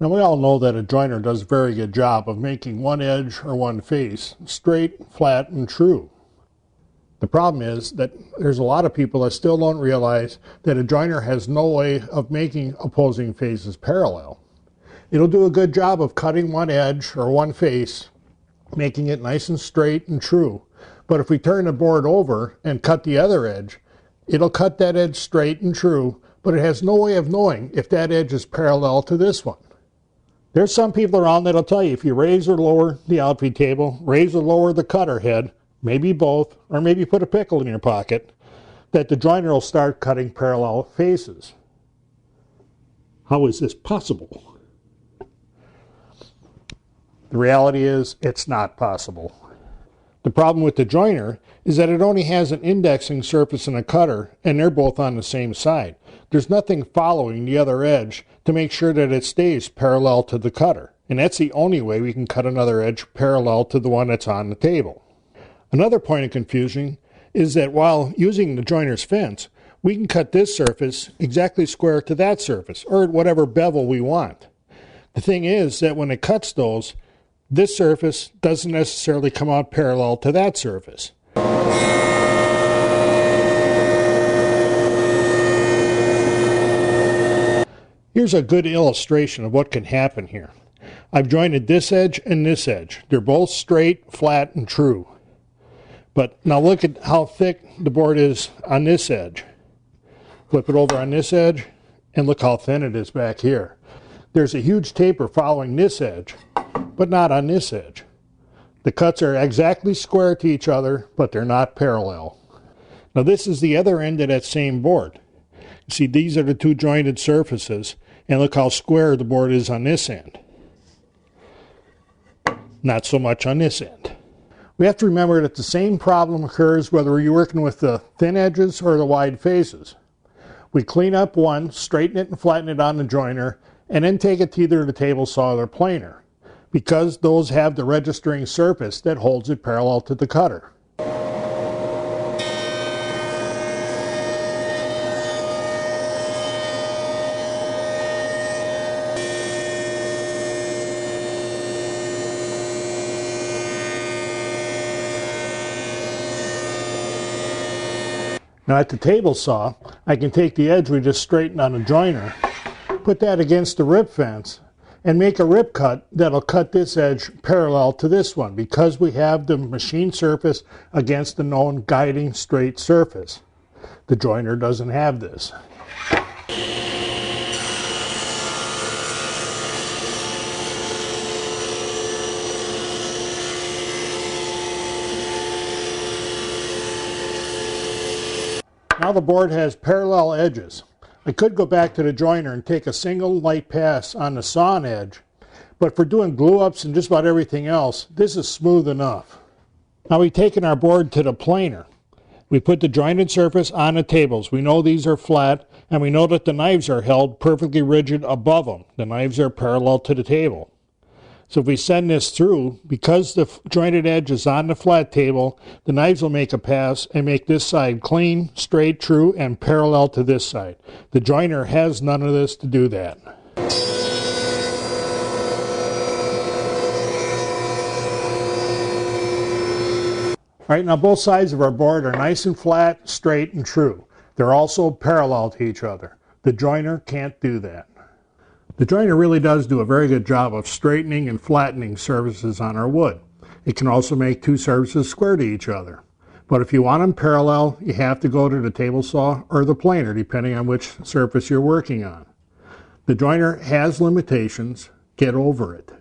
Now we all know that a joiner does a very good job of making one edge or one face straight, flat, and true. The problem is that there's a lot of people that still don't realize that a joiner has no way of making opposing faces parallel. It'll do a good job of cutting one edge or one face, making it nice and straight and true. But if we turn the board over and cut the other edge, it'll cut that edge straight and true, but it has no way of knowing if that edge is parallel to this one. There's some people around that'll tell you if you raise or lower the outfeed table, raise or lower the cutter head, maybe both, or maybe put a pickle in your pocket, that the joiner will start cutting parallel faces. How is this possible? The reality is, it's not possible. The problem with the joiner is that it only has an indexing surface and a cutter, and they're both on the same side. There's nothing following the other edge to make sure that it stays parallel to the cutter. And that's the only way we can cut another edge parallel to the one that's on the table. Another point of confusion is that while using the joiner's fence, we can cut this surface exactly square to that surface, or at whatever bevel we want. The thing is that when it cuts those, this surface doesn't necessarily come out parallel to that surface. Here's a good illustration of what can happen here. I've jointed this edge and this edge. They're both straight, flat, and true. But now look at how thick the board is on this edge. Flip it over on this edge, and look how thin it is back here. There's a huge taper following this edge, but not on this edge. The cuts are exactly square to each other, but they're not parallel. Now this is the other end of that same board. See, these are the two jointed surfaces, and look how square the board is on this end. Not so much on this end. We have to remember that the same problem occurs whether you're working with the thin edges or the wide faces. We clean up one, straighten it and flatten it on the joiner, and then take it to either the table saw or the planer, because those have the registering surface that holds it parallel to the cutter. Now at the table saw, I can take the edge we just straightened on the joiner, put that against the rip fence, and make a rip cut that'll cut this edge parallel to this one because we have the machine surface against the known guiding straight surface. The joiner doesn't have this. Now the board has parallel edges. I could go back to the joiner and take a single light pass on the sawn edge, but for doing glue-ups and just about everything else, this is smooth enough. Now we've taken our board to the planer. We put the jointed surface on the tables. We know these are flat, and we know that the knives are held perfectly rigid above them. The knives are parallel to the table. So if we send this through, because the jointed edge is on the flat table, the knives will make a pass and make this side clean, straight, true, and parallel to this side. The joiner has none of this to do that. Alright, now both sides of our board are nice and flat, straight, and true. They're also parallel to each other. The joiner can't do that. The joiner really does do a very good job of straightening and flattening surfaces on our wood. It can also make two surfaces square to each other. But if you want them parallel, you have to go to the table saw or the planer, depending on which surface you're working on. The joiner has limitations. Get over it.